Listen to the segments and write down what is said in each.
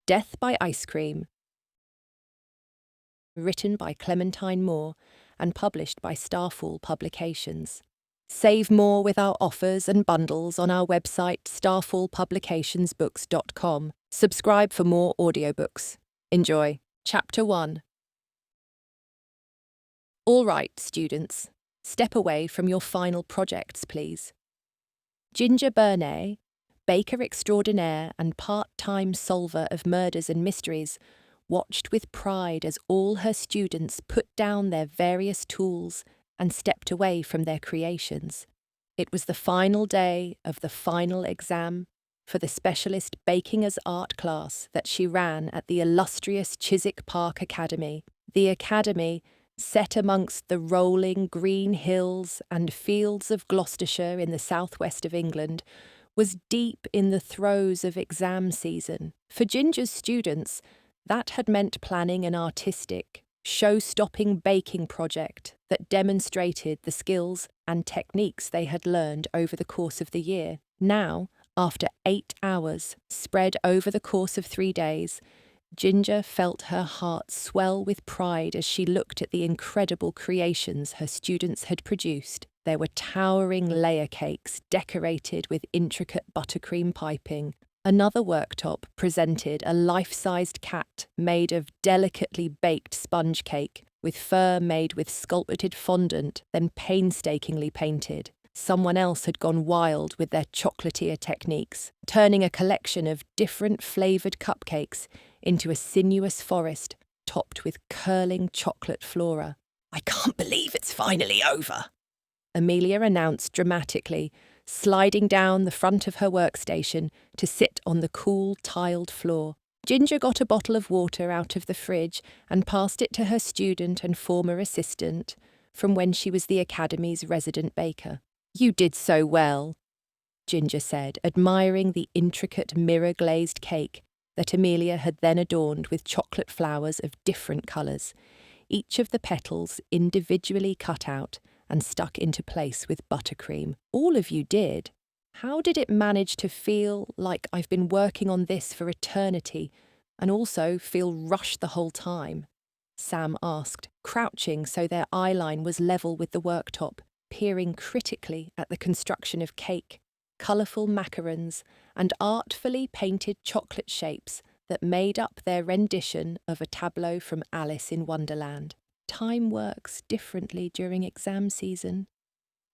Death by Ice Cream. Written by Clementine Moore and published by Starfall Publications. Save more with our offers and bundles on our website starfallpublicationsbooks.com. Subscribe for more audiobooks. Enjoy. Chapter 1. All right, students. Step away from your final projects, please. Ginger Burnet, baker extraordinaire and part-time solver of murders and mysteries, watched with pride as all her students put down their various tools and stepped away from their creations. It was the final day of the final exam for the specialist baking as art class that she ran at the illustrious Chiswick Park Academy. The academy, set amongst the rolling green hills and fields of Gloucestershire in the southwest of England, was deep in the throes of exam season. For Ginger's students, that had meant planning an artistic, show-stopping baking project that demonstrated the skills and techniques they had learned over the course of the year. Now, after 8 hours, spread over the course of 3 days, Ginger felt her heart swell with pride as she looked at the incredible creations her students had produced. There were towering layer cakes decorated with intricate buttercream piping. Another worktop presented a life-sized cat made of delicately baked sponge cake, with fur made with sculpted fondant, then painstakingly painted. Someone else had gone wild with their chocolatier techniques, turning a collection of different flavoured cupcakes into a sinuous forest topped with curling chocolate flora. "I can't believe it's finally over," Amelia announced dramatically, sliding down the front of her workstation to sit on the cool, tiled floor. Ginger got a bottle of water out of the fridge and passed it to her student and former assistant from when she was the academy's resident baker. "You did so well," Ginger said, admiring the intricate mirror-glazed cake that Amelia had then adorned with chocolate flowers of different colours, each of the petals individually cut out and stuck into place with buttercream. "All of you did. How did it manage to feel like I've been working on this for eternity and also feel rushed the whole time?" Sam asked, crouching so their eye line was level with the worktop, peering critically at the construction of cake, colourful macarons, and artfully painted chocolate shapes that made up their rendition of a tableau from Alice in Wonderland. "Time works differently during exam season,"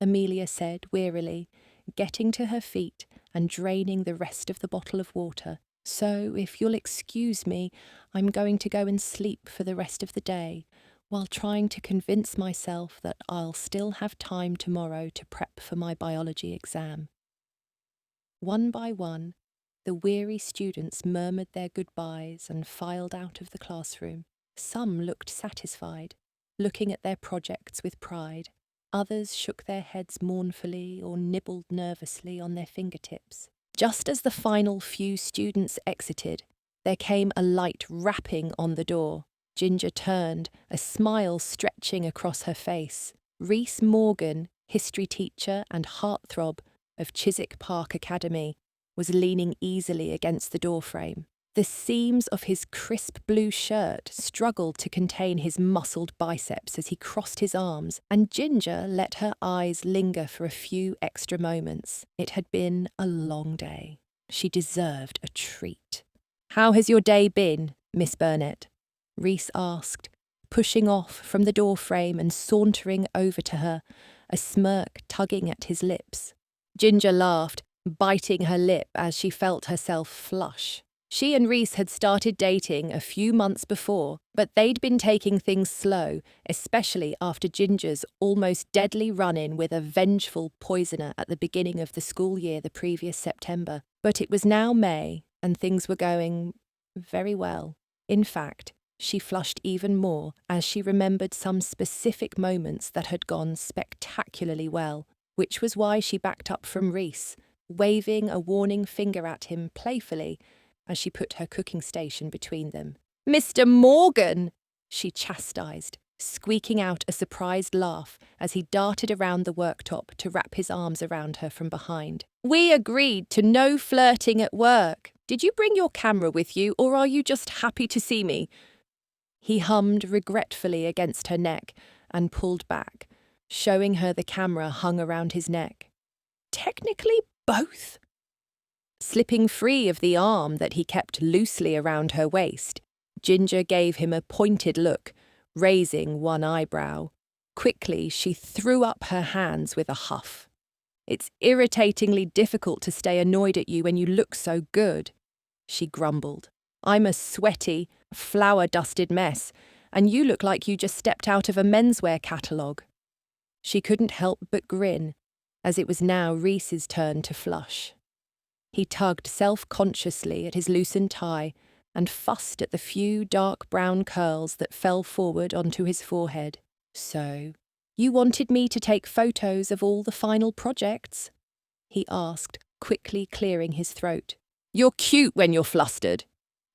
Amelia said wearily, getting to her feet and draining the rest of the bottle of water. "So, if you'll excuse me, I'm going to go and sleep for the rest of the day, while trying to convince myself that I'll still have time tomorrow to prep for my biology exam." One by one, the weary students murmured their goodbyes and filed out of the classroom. Some looked satisfied, looking at their projects with pride. Others shook their heads mournfully or nibbled nervously on their fingertips. Just as the final few students exited, there came a light rapping on the door. Ginger turned, a smile stretching across her face. Rhys Morgan, history teacher and heartthrob of Chiswick Park Academy, was leaning easily against the doorframe. The seams of his crisp blue shirt struggled to contain his muscled biceps as he crossed his arms, and Ginger let her eyes linger for a few extra moments. It had been a long day. She deserved a treat. "How has your day been, Miss Burnet?" Rhys asked, pushing off from the doorframe and sauntering over to her, a smirk tugging at his lips. Ginger laughed, biting her lip as she felt herself flush. She and Rhys had started dating a few months before, but they'd been taking things slow, especially after Ginger's almost deadly run-in with a vengeful poisoner at the beginning of the school year the previous September. But it was now May, and things were going very well. In fact, she flushed even more as she remembered some specific moments that had gone spectacularly well, which was why she backed up from Rhys, waving a warning finger at him playfully as she put her cooking station between them. "Mr. Morgan!" she chastised, squeaking out a surprised laugh as he darted around the worktop to wrap his arms around her from behind. "We agreed to no flirting at work. Did you bring your camera with you, or are you just happy to see me? He hummed regretfully against her neck and pulled back, showing her the camera hung around his neck. Technically, both. Slipping free of the arm that he kept loosely around her waist, Ginger gave him a pointed look, raising one eyebrow. Quickly, she threw up her hands with a huff. It's irritatingly difficult to stay annoyed at you when you look so good, she grumbled. I'm a sweaty, flour-dusted mess, and you look like you just stepped out of a menswear catalogue. She couldn't help but grin, as it was now Rhys's turn to flush. He tugged self-consciously at his loosened tie and fussed at the few dark brown curls that fell forward onto his forehead. So, you wanted me to take photos of all the final projects? He asked, quickly clearing his throat. You're cute when you're flustered,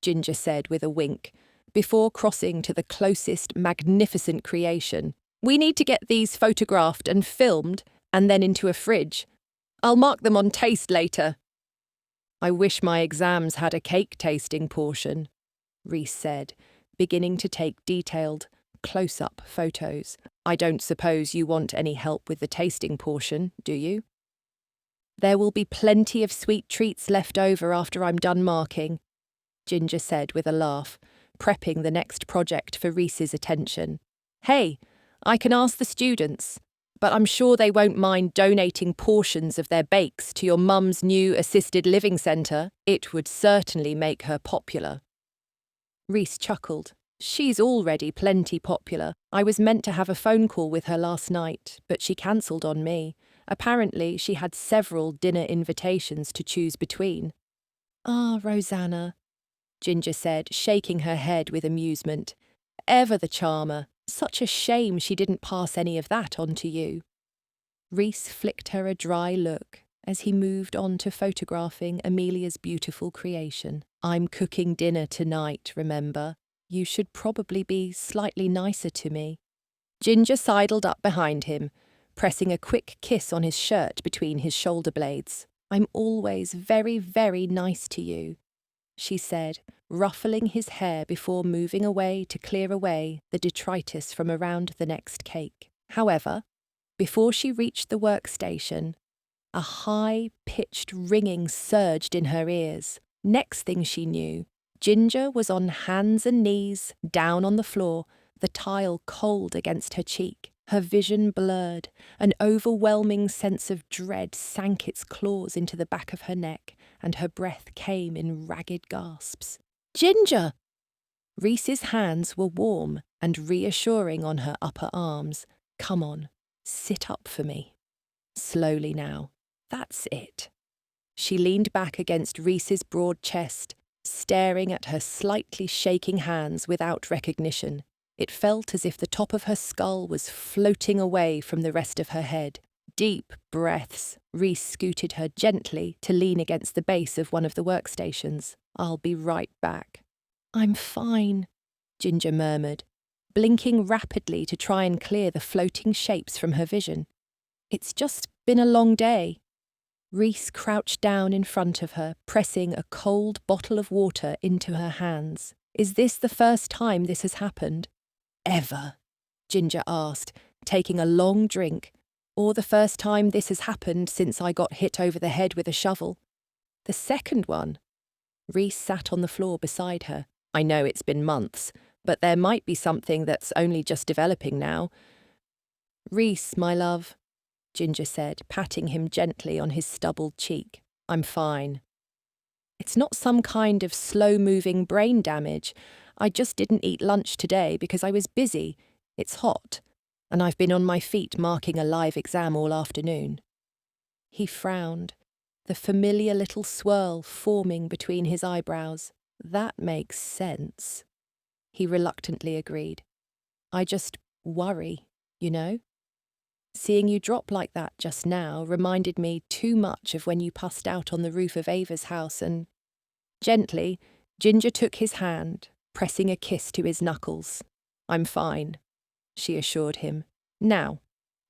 Ginger said with a wink, before crossing to the closest magnificent creation. We need to get these photographed and filmed, and then into a fridge. I'll mark them on taste later. I wish my exams had a cake tasting portion, Rhys said, beginning to take detailed, close-up photos. I don't suppose you want any help with the tasting portion, do you? There will be plenty of sweet treats left over after I'm done marking, Ginger said with a laugh, prepping the next project for Rhys's attention. Hey, I can ask the students, but I'm sure they won't mind donating portions of their bakes to your mum's new assisted living centre. It would certainly make her popular. Rhys chuckled. She's already plenty popular. I was meant to have a phone call with her last night, but she cancelled on me. Apparently, she had several dinner invitations to choose between. Ah, Rosanna, Ginger said, shaking her head with amusement. Ever the charmer. Such a shame she didn't pass any of that on to you. Rhys flicked her a dry look as he moved on to photographing Amelia's beautiful creation. I'm cooking dinner tonight, remember? You should probably be slightly nicer to me. Ginger sidled up behind him, pressing a quick kiss on his shirt between his shoulder blades. I'm always very, very nice to you, she said, ruffling his hair before moving away to clear away the detritus from around the next cake. However, before she reached the workstation, a high-pitched ringing surged in her ears. Next thing she knew, Ginger was on hands and knees, down on the floor, the tile cold against her cheek. Her vision blurred, an overwhelming sense of dread sank its claws into the back of her neck, and her breath came in ragged gasps. Ginger! Rhys's hands were warm and reassuring on her upper arms. Come on, sit up for me. Slowly now. That's it. She leaned back against Rhys's broad chest, staring at her slightly shaking hands without recognition. It felt as if the top of her skull was floating away from the rest of her head. Deep breaths. Rhys scooted her gently to lean against the base of one of the workstations. I'll be right back. I'm fine, Ginger murmured, blinking rapidly to try and clear the floating shapes from her vision. It's just been a long day. Rhys crouched down in front of her, pressing a cold bottle of water into her hands. Is this the first time this has happened? Ever? Ginger asked, taking a long drink. Or the first time this has happened since I got hit over the head with a shovel? The second one. Rhys sat on the floor beside her. I know it's been months, but there might be something that's only just developing now. Rhys, my love, Ginger said, patting him gently on his stubbled cheek. I'm fine. It's not some kind of slow-moving brain damage. I just didn't eat lunch today because I was busy. It's hot, and I've been on my feet marking a live exam all afternoon. He frowned, the familiar little swirl forming between his eyebrows. That makes sense, he reluctantly agreed. I just worry, you know? Seeing you drop like that just now reminded me too much of when you passed out on the roof of Ava's house and... Gently, Ginger took his hand, pressing a kiss to his knuckles. I'm fine, she assured him. Now,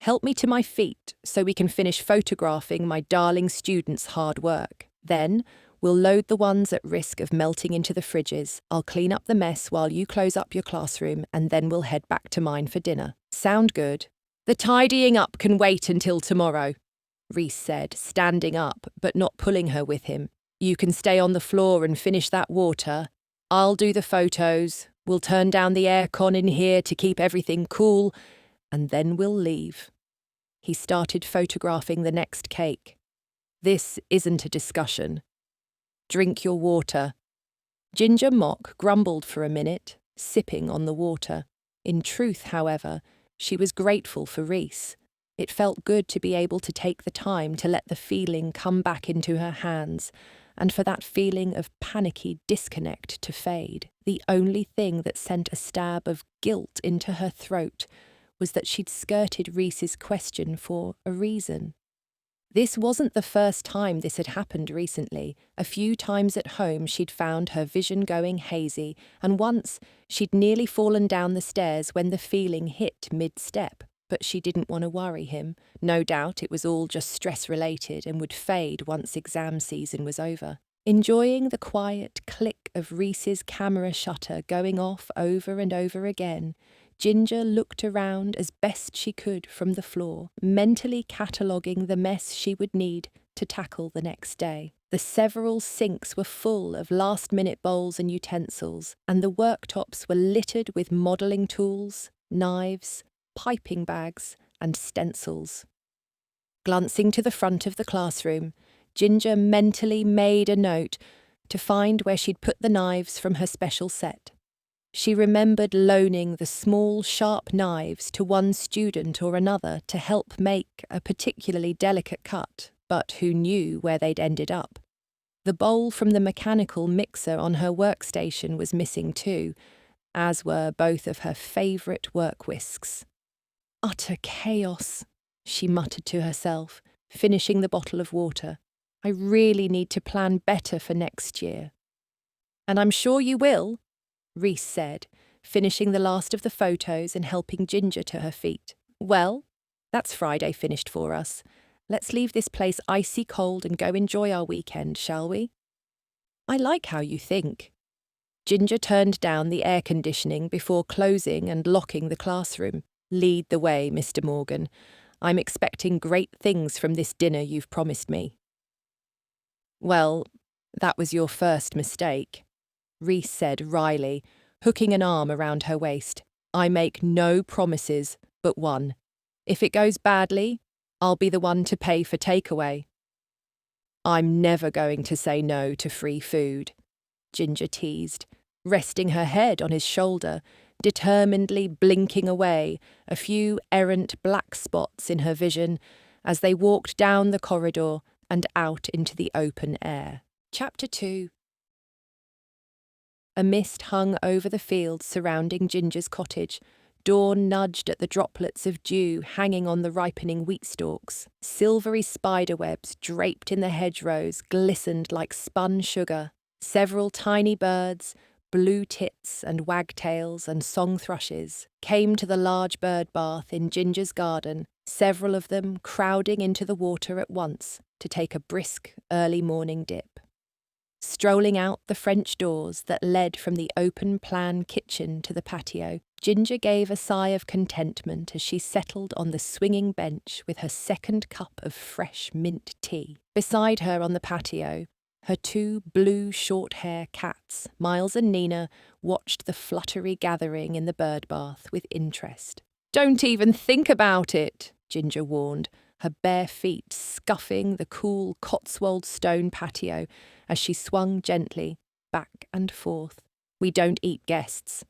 help me to my feet so we can finish photographing my darling students' hard work. Then, We'll load the ones at risk of melting into the fridges. I'll clean up the mess while you close up your classroom, and then we'll head back to mine for dinner. Sound good? The tidying up can wait until tomorrow, Rhys said, standing up but not pulling her with him. You can stay on the floor and finish that water. I'll do the photos. We'll turn down the aircon in here to keep everything cool, and then we'll leave. He started photographing the next cake. This isn't a discussion. Drink your water. Ginger Mock grumbled for a minute, sipping on the water. In truth, however, she was grateful for Rhys. It felt good to be able to take the time to let the feeling come back into her hands, and for that feeling of panicky disconnect to fade. The only thing that sent a stab of guilt into her throat was that she'd skirted Rhys's question for a reason. This wasn't the first time this had happened recently. A few times at home she'd found her vision going hazy, and once she'd nearly fallen down the stairs when the feeling hit mid-step. But she didn't want to worry him. No doubt it was all just stress-related and would fade once exam season was over. Enjoying the quiet click of Rhys's camera shutter going off over and over again, Ginger looked around as best she could from the floor, mentally cataloguing the mess she would need to tackle the next day. The several sinks were full of last-minute bowls and utensils, and the worktops were littered with modelling tools, knives, piping bags, and stencils. Glancing to the front of the classroom, Ginger mentally made a note to find where she'd put the knives from her special set. She remembered loaning the small, sharp knives to one student or another to help make a particularly delicate cut, but who knew where they'd ended up. The bowl from the mechanical mixer on her workstation was missing too, as were both of her favourite work whisks. Utter chaos, she muttered to herself, finishing the bottle of water. I really need to plan better for next year. And I'm sure you will, Rhys said, finishing the last of the photos and helping Ginger to her feet. Well, that's Friday finished for us. Let's leave this place icy cold and go enjoy our weekend, shall we? I like how you think. Ginger turned down the air conditioning before closing and locking the classroom. Lead the way, Mr. Morgan. I'm expecting great things from this dinner you've promised me. Well, that was your first mistake, Rhys said wryly, hooking an arm around her waist. I make no promises but one. If it goes badly, I'll be the one to pay for takeaway. I'm never going to say no to free food, Ginger teased, resting her head on his shoulder, determinedly blinking away a few errant black spots in her vision as they walked down the corridor and out into the open air. Chapter 2. A mist hung over the fields surrounding Ginger's cottage. Dawn nudged at the droplets of dew hanging on the ripening wheat stalks. Silvery spiderwebs draped in the hedgerows glistened like spun sugar. Several tiny birds, blue tits and wagtails and song thrushes, came to the large bird bath in Ginger's garden, several of them crowding into the water at once to take a brisk early morning dip. Strolling out the French doors that led from the open-plan kitchen to the patio, Ginger gave a sigh of contentment as she settled on the swinging bench with her second cup of fresh mint tea. Beside her on the patio, her two blue short-hair cats, Miles and Nina, watched the fluttery gathering in the bird bath with interest. Don't even think about it, Ginger warned, her bare feet scuffing the cool Cotswold stone patio as she swung gently back and forth. We don't eat guests.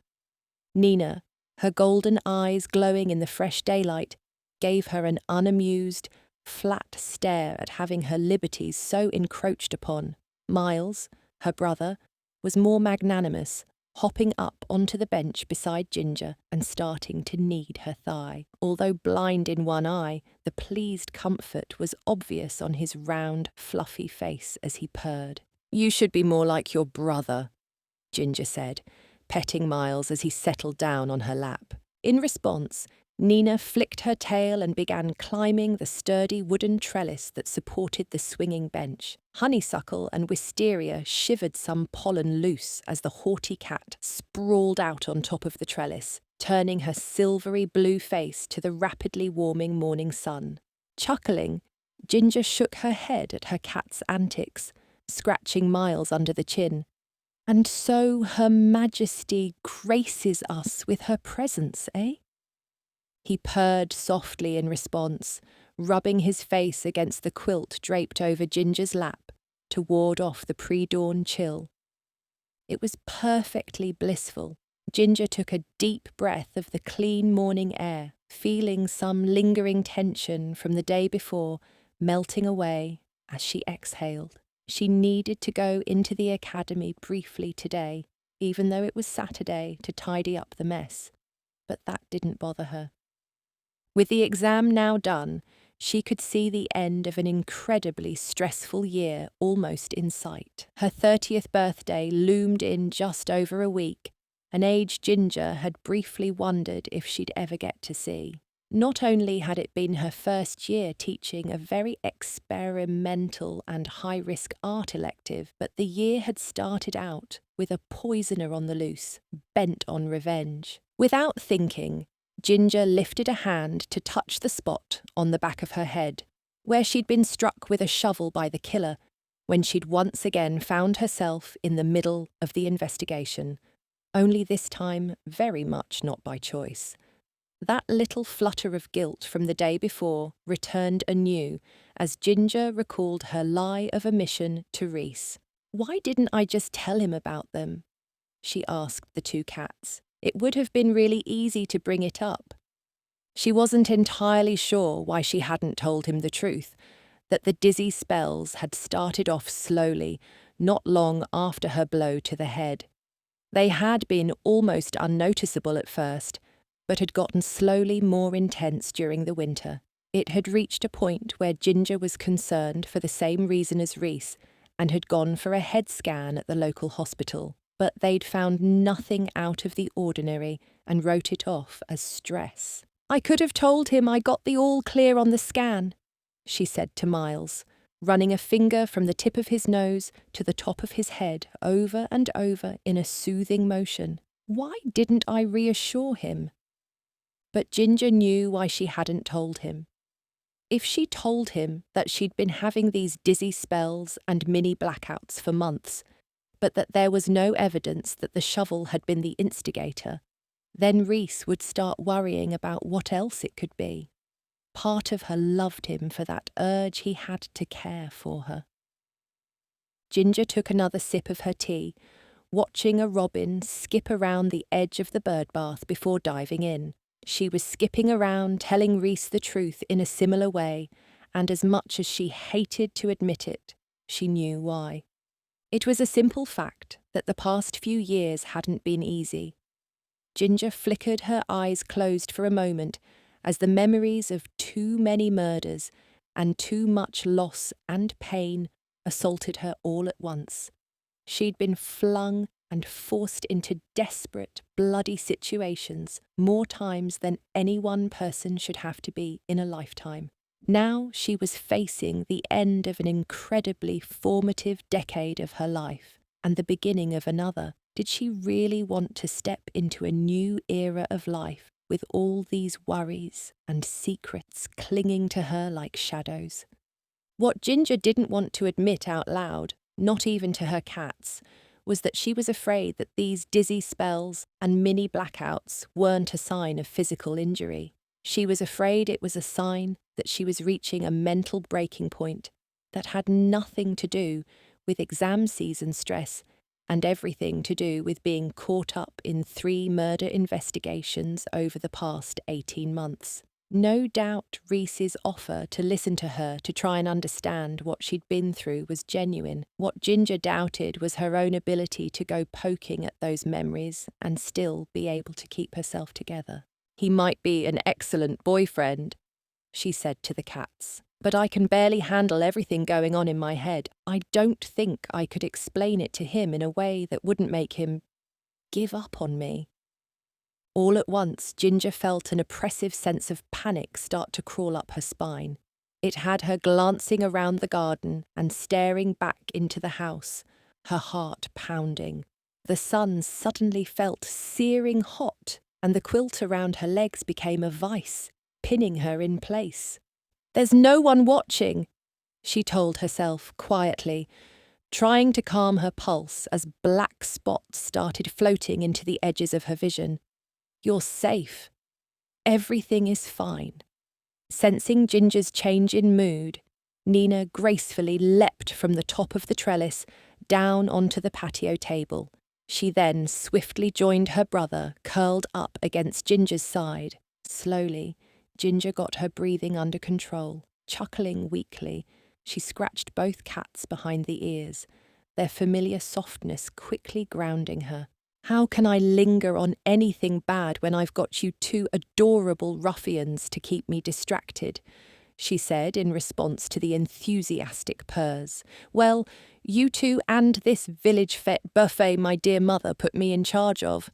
Nina, her golden eyes glowing in the fresh daylight, gave her an unamused, flat stare at having her liberties so encroached upon. Miles, her brother, was more magnanimous, hopping up onto the bench beside Ginger and starting to knead her thigh. Although blind in one eye, the pleased comfort was obvious on his round, fluffy face as he purred. You should be more like your brother, Ginger said, petting Miles as he settled down on her lap. In response, Nina flicked her tail and began climbing the sturdy wooden trellis that supported the swinging bench. Honeysuckle and wisteria shivered some pollen loose as the haughty cat sprawled out on top of the trellis, turning her silvery blue face to the rapidly warming morning sun. Chuckling, Ginger shook her head at her cat's antics, scratching Miles under the chin. "And so Her Majesty graces us with her presence, eh?" He purred softly in response, rubbing his face against the quilt draped over Ginger's lap to ward off the pre-dawn chill. It was perfectly blissful. Ginger took a deep breath of the clean morning air, feeling some lingering tension from the day before melting away as she exhaled. She needed to go into the academy briefly today, even though it was Saturday, to tidy up the mess. But that didn't bother her. With the exam now done, she could see the end of an incredibly stressful year almost in sight. Her 30th birthday loomed in just over a week, an age Ginger had briefly wondered if she'd ever get to see. Not only had it been her first year teaching a very experimental and high-risk art elective, but the year had started out with a poisoner on the loose, bent on revenge. Without thinking, Ginger lifted a hand to touch the spot on the back of her head, where she'd been struck with a shovel by the killer when she'd once again found herself in the middle of the investigation, only this time very much not by choice. That little flutter of guilt from the day before returned anew as Ginger recalled her lie of omission to Rhys. "Why didn't I just tell him about them?" she asked the two cats. It would have been really easy to bring it up. She wasn't entirely sure why she hadn't told him the truth, that the dizzy spells had started off slowly, not long after her blow to the head. They had been almost unnoticeable at first, but had gotten slowly more intense during the winter. It had reached a point where Ginger was concerned for the same reason as Rhys and had gone for a head scan at the local hospital, but they'd found nothing out of the ordinary and wrote it off as stress. "I could have told him I got the all clear on the scan," she said to Miles, running a finger from the tip of his nose to the top of his head over and over in a soothing motion. Why didn't I reassure him? But Ginger knew why she hadn't told him. If she told him that she'd been having these dizzy spells and mini blackouts for months, but that there was no evidence that the shovel had been the instigator, then Rhys would start worrying about what else it could be. Part of her loved him for that urge he had to care for her. Ginger took another sip of her tea, watching a robin skip around the edge of the bird bath before diving in. She was skipping around telling Rhys the truth in a similar way, and as much as she hated to admit it, she knew why. It was a simple fact that the past few years hadn't been easy. Ginger flickered her eyes closed for a moment as the memories of too many murders and too much loss and pain assaulted her all at once. She'd been flung and forced into desperate, bloody situations more times than any one person should have to be in a lifetime. Now she was facing the end of an incredibly formative decade of her life and the beginning of another. Did she really want to step into a new era of life with all these worries and secrets clinging to her like shadows? What Ginger didn't want to admit out loud, not even to her cats, was that she was afraid that these dizzy spells and mini blackouts weren't a sign of physical injury. She was afraid it was a sign that she was reaching a mental breaking point that had nothing to do with exam season stress and everything to do with being caught up in 3 murder investigations over the past 18 months. No doubt Rhys's offer to listen to her to try and understand what she'd been through was genuine. What Ginger doubted was her own ability to go poking at those memories and still be able to keep herself together. "He might be an excellent boyfriend," she said to the cats, "but I can barely handle everything going on in my head. I don't think I could explain it to him in a way that wouldn't make him give up on me." All at once, Ginger felt an oppressive sense of panic start to crawl up her spine. It had her glancing around the garden and staring back into the house, her heart pounding. The sun suddenly felt searing hot, and the quilt around her legs became a vice, pinning her in place. "There's no one watching," she told herself quietly, trying to calm her pulse as black spots started floating into the edges of her vision. "You're safe. Everything is fine." Sensing Ginger's change in mood, Nina gracefully leapt from the top of the trellis down onto the patio table. She then swiftly joined her brother, curled up against Ginger's side. Slowly, Ginger got her breathing under control. Chuckling weakly, she scratched both cats behind the ears, their familiar softness quickly grounding her. "How can I linger on anything bad when I've got you two adorable ruffians to keep me distracted?" she said in response to the enthusiastic purrs. "Well, you two and this village fete buffet my dear mother put me in charge of."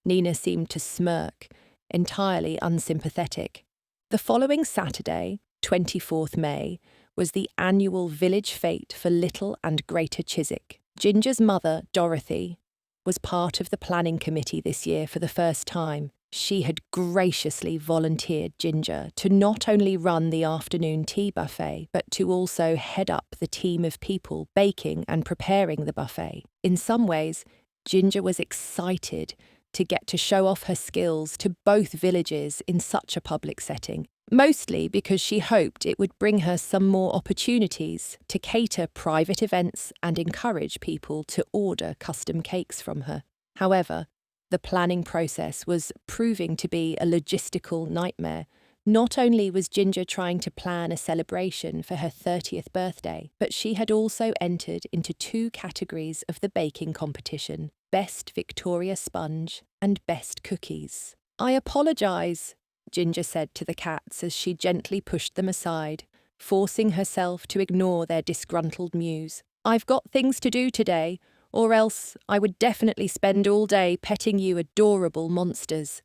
Nina seemed to smirk, entirely unsympathetic. The following Saturday, 24th May, was the annual village fete for Little and Greater Chiswick. Ginger's mother, Dorothy, was part of the planning committee this year for the first time. She had graciously volunteered Ginger to not only run the afternoon tea buffet, but to also head up the team of people baking and preparing the buffet. In some ways, Ginger was excited to get to show off her skills to both villages in such a public setting, mostly because she hoped it would bring her some more opportunities to cater private events and encourage people to order custom cakes from her. However, the planning process was proving to be a logistical nightmare. Not only was Ginger trying to plan a celebration for her 30th birthday, but she had also entered into 2 categories of the baking competition: Best Victoria Sponge and Best Cookies. "I apologise," Ginger said to the cats as she gently pushed them aside, forcing herself to ignore their disgruntled mews. "I've got things to do today, or else I would definitely spend all day petting you adorable monsters."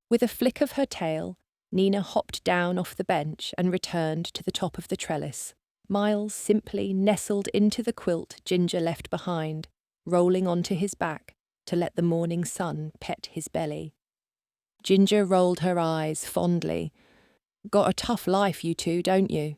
With a flick of her tail, Nina hopped down off the bench and returned to the top of the trellis. Miles simply nestled into the quilt Ginger left behind, rolling onto his back to let the morning sun pet his belly. Ginger rolled her eyes fondly. "Got a tough life, you two, don't you?"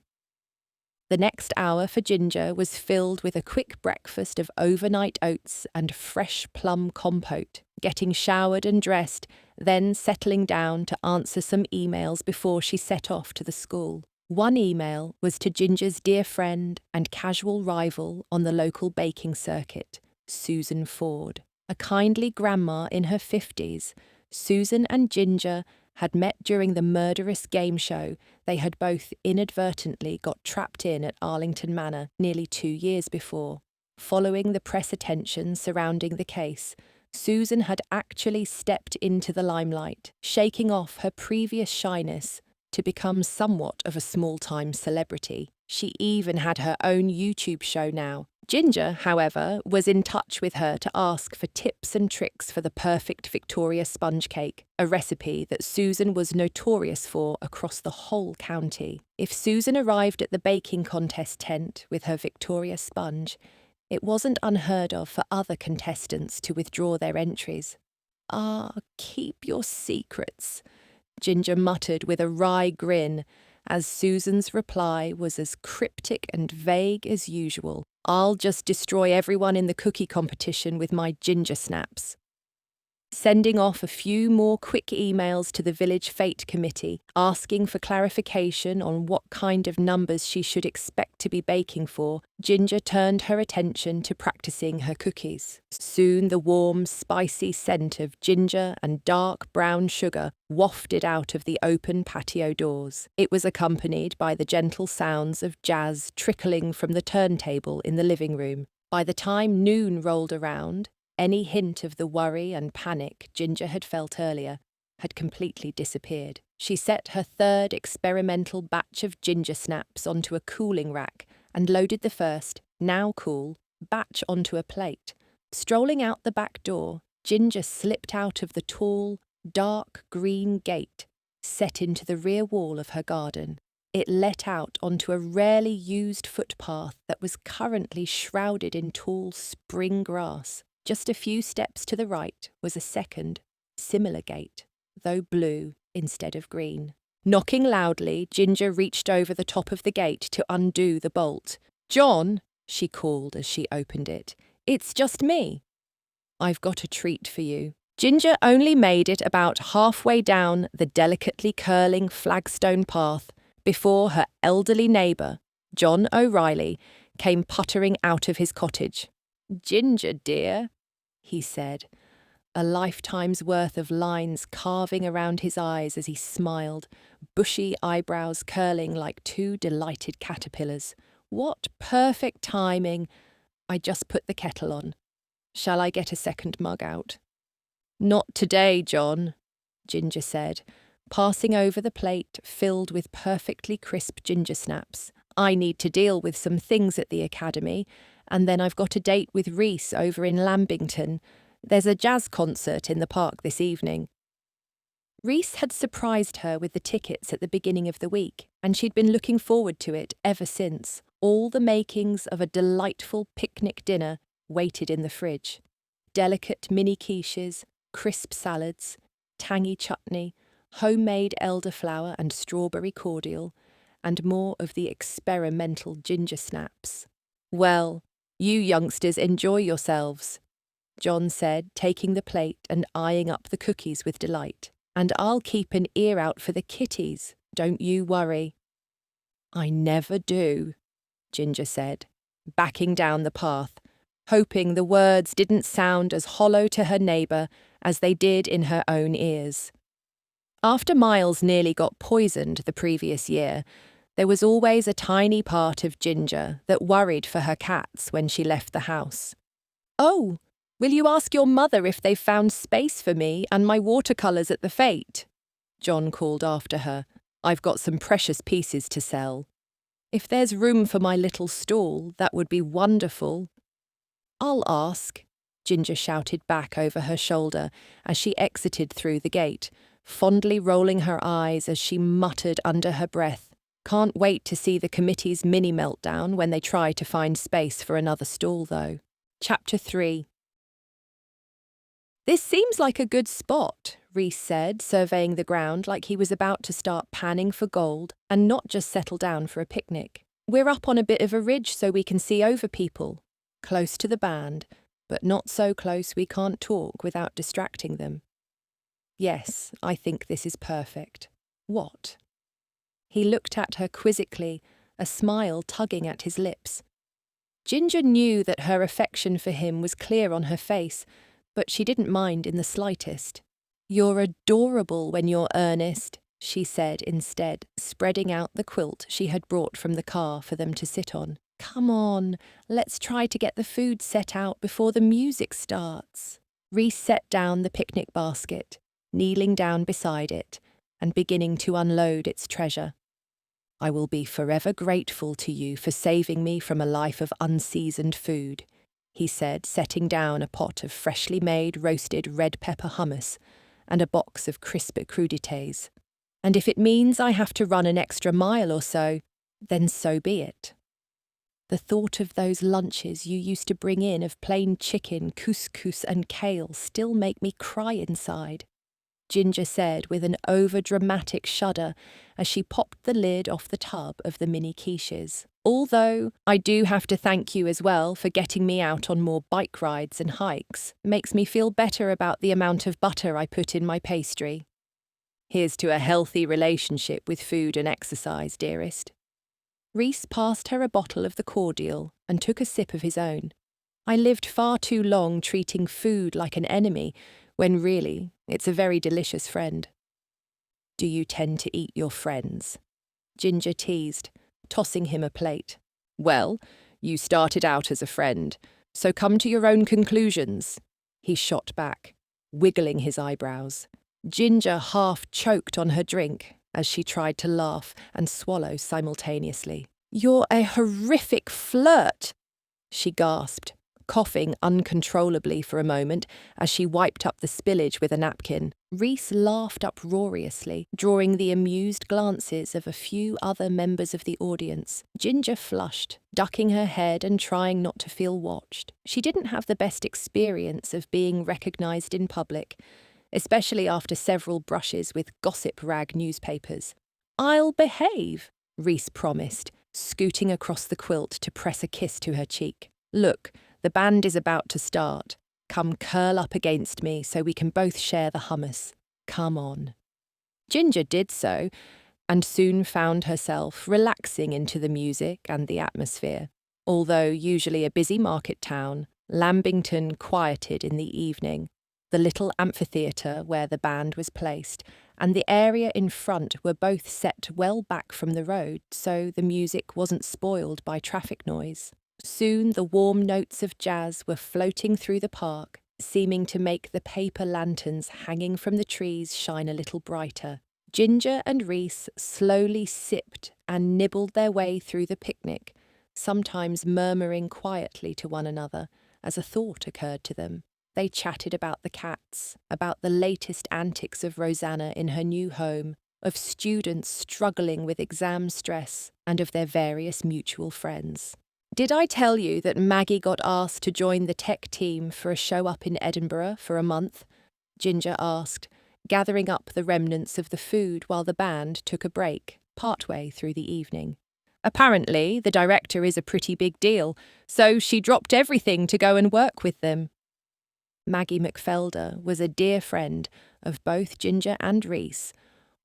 The next hour for Ginger was filled with a quick breakfast of overnight oats and fresh plum compote, getting showered and dressed, then settling down to answer some emails before she set off to the school. One email was to Ginger's dear friend and casual rival on the local baking circuit, Susan Ford. A kindly grandma in her 50s, Susan and Ginger had met during the murderous game show they had both inadvertently got trapped in at Arlington Manor nearly 2 years before. Following the press attention surrounding the case, Susan had actually stepped into the limelight, shaking off her previous shyness to become somewhat of a small-time celebrity. She even had her own YouTube show now. Ginger, however, was in touch with her to ask for tips and tricks for the perfect Victoria sponge cake, a recipe that Susan was notorious for across the whole county. If Susan arrived at the baking contest tent with her Victoria sponge, it wasn't unheard of for other contestants to withdraw their entries. "Ah, keep your secrets," Ginger muttered with a wry grin, as Susan's reply was as cryptic and vague as usual. "I'll just destroy everyone in the cookie competition with my ginger snaps." Sending off a few more quick emails to the village fete committee, asking for clarification on what kind of numbers she should expect to be baking for, Ginger turned her attention to practicing her cookies. Soon the warm, spicy scent of ginger and dark brown sugar wafted out of the open patio doors. It was accompanied by the gentle sounds of jazz trickling from the turntable in the living room. By the time noon rolled around, any hint of the worry and panic Ginger had felt earlier had completely disappeared. She set her 3rd experimental batch of ginger snaps onto a cooling rack and loaded the first, now cool, batch onto a plate. Strolling out the back door, Ginger slipped out of the tall, dark green gate set into the rear wall of her garden. It let out onto a rarely used footpath that was currently shrouded in tall spring grass. Just a few steps to the right was a second, similar gate, though blue instead of green. Knocking loudly, Ginger reached over the top of the gate to undo the bolt. "John," she called as she opened it, "it's just me. I've got a treat for you." Ginger only made it about halfway down the delicately curling flagstone path before her elderly neighbour, John O'Reilly, came puttering out of his cottage. "Ginger, dear," he said, a lifetime's worth of lines carving around his eyes as he smiled, bushy eyebrows curling like two delighted caterpillars. "What perfect timing! I just put the kettle on. Shall I get a second mug out?" "Not today, John," Ginger said, passing over the plate filled with perfectly crisp ginger snaps. "I need to deal with some things at the academy, and then I've got a date with Rhys over in Lambington. There's a jazz concert in the park this evening." Rhys had surprised her with the tickets at the beginning of the week, and she'd been looking forward to it ever since. All the makings of a delightful picnic dinner waited in the fridge. Delicate mini quiches, crisp salads, tangy chutney, homemade elderflower and strawberry cordial, and more of the experimental ginger snaps. "Well, you youngsters enjoy yourselves," John said, taking the plate and eyeing up the cookies with delight. "And I'll keep an ear out for the kitties, don't you worry." "I never do," Ginger said, backing down the path, hoping the words didn't sound as hollow to her neighbour as they did in her own ears. After Miles nearly got poisoned the previous year, there was always a tiny part of Ginger that worried for her cats when she left the house. "Oh, will you ask your mother if they've found space for me and my watercolours at the fete?" John called after her. "I've got some precious pieces to sell." "If there's room for my little stall, that would be wonderful." "I'll ask," Ginger shouted back over her shoulder as she exited through the gate, fondly rolling her eyes as she muttered under her breath, "Can't wait to see the committee's mini meltdown when they try to find space for another stall, though." Chapter 3. "This seems like a good spot," Rhys said, surveying the ground like he was about to start panning for gold and not just settle down for a picnic. "We're up on a bit of a ridge so we can see over people, close to the band, but not so close we can't talk without distracting them. Yes, I think this is perfect." "What?" He looked at her quizzically, a smile tugging at his lips. Ginger knew that her affection for him was clear on her face, but she didn't mind in the slightest. "You're adorable when you're earnest," she said instead, spreading out the quilt she had brought from the car for them to sit on. "Come on, let's try to get the food set out before the music starts." Rhys set down the picnic basket, kneeling down beside it and beginning to unload its treasure. "I will be forever grateful to you for saving me from a life of unseasoned food," he said, setting down a pot of freshly made roasted red pepper hummus and a box of crisp crudités. "And if it means I have to run an extra mile or so, then so be it. The thought of those lunches you used to bring in of plain chicken, couscous and kale still make me cry inside," Ginger said with an over-dramatic shudder as she popped the lid off the tub of the mini quiches. "Although I do have to thank you as well for getting me out on more bike rides and hikes. Makes me feel better about the amount of butter I put in my pastry. Here's to a healthy relationship with food and exercise, dearest." Rhys passed her a bottle of the cordial and took a sip of his own. "I lived far too long treating food like an enemy, when really it's a very delicious friend." "Do you tend to eat your friends?" Ginger teased, tossing him a plate. "Well, you started out as a friend, so come to your own conclusions," he shot back, wiggling his eyebrows. Ginger half choked on her drink as she tried to laugh and swallow simultaneously. "You're a horrific flirt," she gasped, coughing uncontrollably for a moment as she wiped up the spillage with a napkin. Rhys laughed uproariously, drawing the amused glances of a few other members of the audience. Ginger flushed, ducking her head and trying not to feel watched. She didn't have the best experience of being recognised in public, especially after several brushes with gossip rag newspapers. "I'll behave," Rhys promised, scooting across the quilt to press a kiss to her cheek. "Look, the band is about to start. Come curl up against me so we can both share the hummus. Come on." Ginger did so, and soon found herself relaxing into the music and the atmosphere. Although usually a busy market town, Lambington quieted in the evening. The little amphitheatre where the band was placed and the area in front were both set well back from the road, so the music wasn't spoiled by traffic noise. Soon the warm notes of jazz were floating through the park, seeming to make the paper lanterns hanging from the trees shine a little brighter. Ginger and Rhys slowly sipped and nibbled their way through the picnic, sometimes murmuring quietly to one another as a thought occurred to them. They chatted about the cats, about the latest antics of Rosanna in her new home, of students struggling with exam stress, and of their various mutual friends. "Did I tell you that Maggie got asked to join the tech team for a show up in Edinburgh for a month?" Ginger asked, gathering up the remnants of the food while the band took a break, partway through the evening. "Apparently, the director is a pretty big deal, so she dropped everything to go and work with them." Maggie McFelder was a dear friend of both Ginger and Rhys,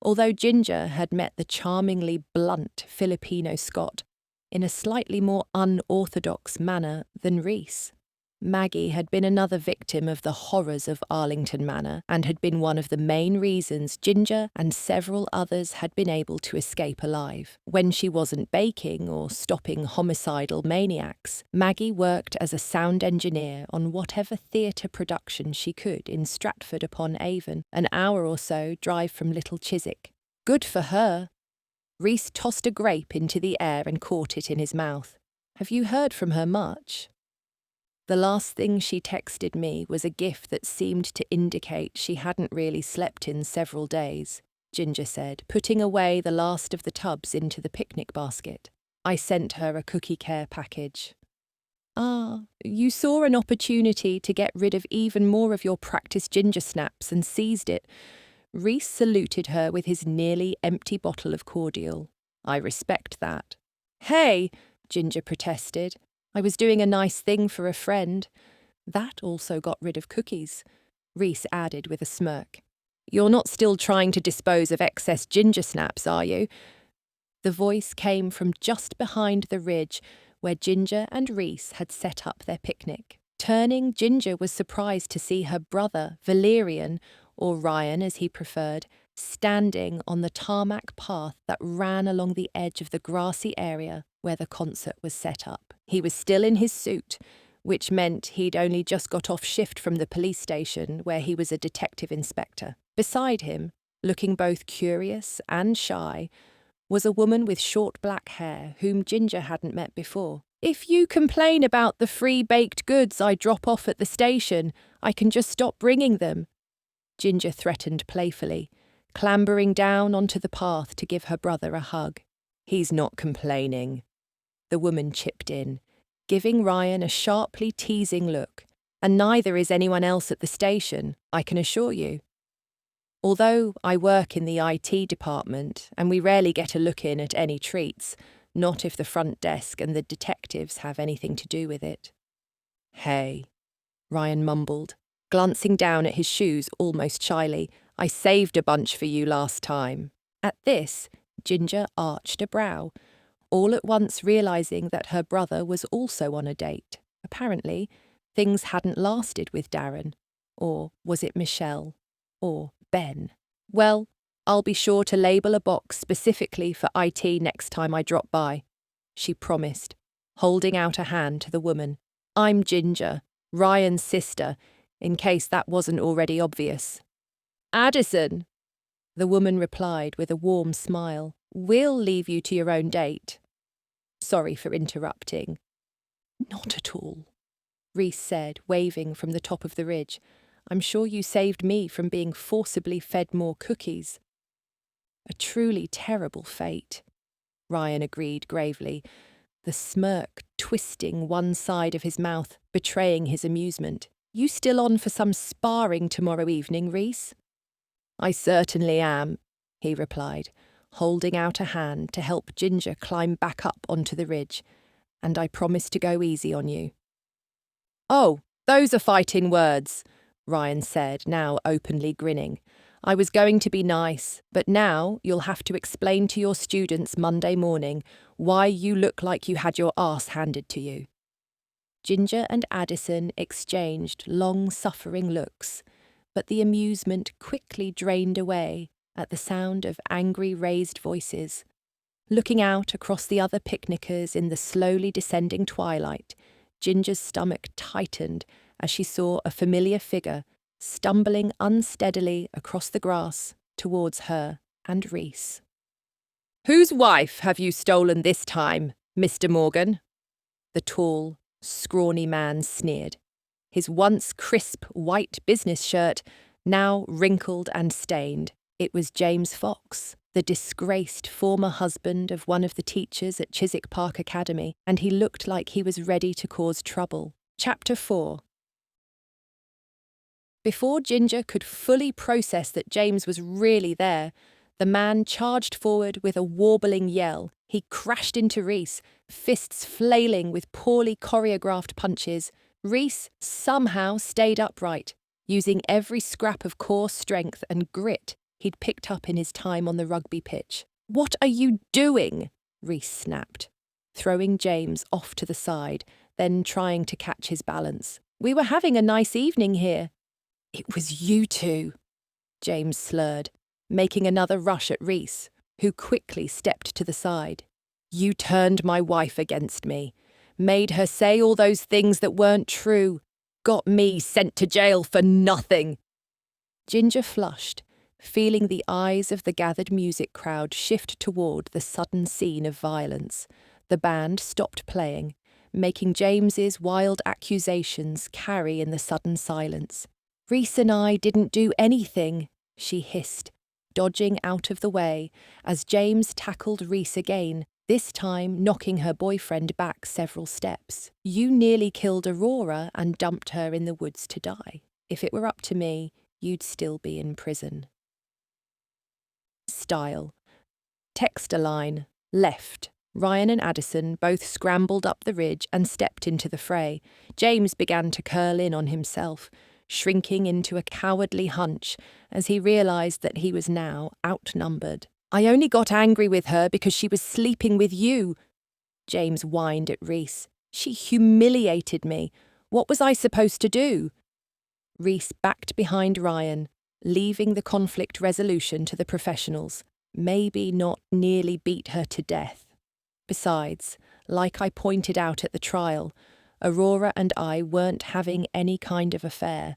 although Ginger had met the charmingly blunt Filipino Scot in a slightly more unorthodox manner than Rhys. Maggie had been another victim of the horrors of Arlington Manor and had been one of the main reasons Ginger and several others had been able to escape alive. When she wasn't baking or stopping homicidal maniacs, Maggie worked as a sound engineer on whatever theatre production she could in Stratford-upon-Avon, an hour or so drive from Little Chiswick. Good for her. Rhys tossed a grape into the air and caught it in his mouth. "Have you heard from her much?" "The last thing she texted me was a gif that seemed to indicate she hadn't really slept in several days," Ginger said, putting away the last of the tubs into the picnic basket. "I sent her a cookie care package." "Ah, you saw an opportunity to get rid of even more of your practice ginger snaps and seized it." Rhys saluted her with his nearly empty bottle of cordial. "I respect that." "Hey," Ginger protested. "I was doing a nice thing for a friend." "That also got rid of cookies," Rhys added with a smirk. "You're not still trying to dispose of excess ginger snaps, are you?" The voice came from just behind the ridge where Ginger and Rhys had set up their picnic. Turning, Ginger was surprised to see her brother, Valerian, or Ryan as he preferred, standing on the tarmac path that ran along the edge of the grassy area where the concert was set up. He was still in his suit, which meant he'd only just got off shift from the police station where he was a detective inspector. Beside him, looking both curious and shy, was a woman with short black hair whom Ginger hadn't met before. "If you complain about the free baked goods I drop off at the station, I can just stop bringing them," Ginger threatened playfully, clambering down onto the path to give her brother a hug. "He's not complaining," the woman chipped in, giving Ryan a sharply teasing look, "and neither is anyone else at the station, I can assure you. Although I work in the IT department and we rarely get a look in at any treats, not if the front desk and the detectives have anything to do with it." "Hey," Ryan mumbled, glancing down at his shoes almost shyly. "I saved a bunch for you last time." At this, Ginger arched a brow, all at once realising that her brother was also on a date. Apparently, things hadn't lasted with Darren. Or was it Michelle? Or Ben? "Well, I'll be sure to label a box specifically for IT next time I drop by," she promised, holding out a hand to the woman. "I'm Ginger, Ryan's sister, in case that wasn't already obvious." "Addison," the woman replied with a warm smile. "We'll leave you to your own date." "Sorry for interrupting." "Not at all." Rhys said, waving from the top of the ridge. I'm sure you saved me from being forcibly fed more cookies. A truly terrible fate, Ryan agreed gravely, the smirk twisting one side of his mouth, betraying his amusement. You still on for some sparring tomorrow evening, Rhys? I certainly am, he replied, holding out a hand to help Ginger climb back up onto the ridge, and I promise to go easy on you. Oh, those are fighting words, Ryan said, now openly grinning. I was going to be nice, but now you'll have to explain to your students Monday morning why you look like you had your arse handed to you. Ginger and Addison exchanged long-suffering looks, but the amusement quickly drained away at the sound of angry raised voices. Looking out across the other picnickers in the slowly descending twilight, Ginger's stomach tightened as she saw a familiar figure stumbling unsteadily across the grass towards her and Rhys. Whose wife have you stolen this time, Mr. Morgan? The tall, scrawny man sneered, his once crisp white business shirt now wrinkled and stained. It was James Fox, the disgraced former husband of one of the teachers at Chiswick Park Academy, and he looked like he was ready to cause trouble. Chapter 4. Before Ginger could fully process that James was really there, the man charged forward with a warbling yell. He crashed into Rhys, fists flailing with poorly choreographed punches. Rhys somehow stayed upright, using every scrap of core strength and grit he'd picked up in his time on the rugby pitch. What are you doing? Rhys snapped, throwing James off to the side, then trying to catch his balance. We were having a nice evening here. It was you two, James slurred, making another rush at Rhys, who quickly stepped to the side. You turned my wife against me, made her say all those things that weren't true, got me sent to jail for nothing. Ginger flushed, feeling the eyes of the gathered music crowd shift toward the sudden scene of violence. The band stopped playing, making James's wild accusations carry in the sudden silence. Rhys and I didn't do anything, she hissed, dodging out of the way as James tackled Rhys again, this time knocking her boyfriend back several steps. You nearly killed Aurora and dumped her in the woods to die. If it were up to me, you'd still be in prison. Style. Text align. Left. Ryan and Addison both scrambled up the ridge and stepped into the fray. James began to curl in on himself, shrinking into a cowardly hunch as he realised that he was now outnumbered. I only got angry with her because she was sleeping with you, James whined at Rhys. She humiliated me. What was I supposed to do? Rhys backed behind Ryan, leaving the conflict resolution to the professionals. Maybe not nearly beat her to death. Besides, like I pointed out at the trial, Aurora and I weren't having any kind of affair.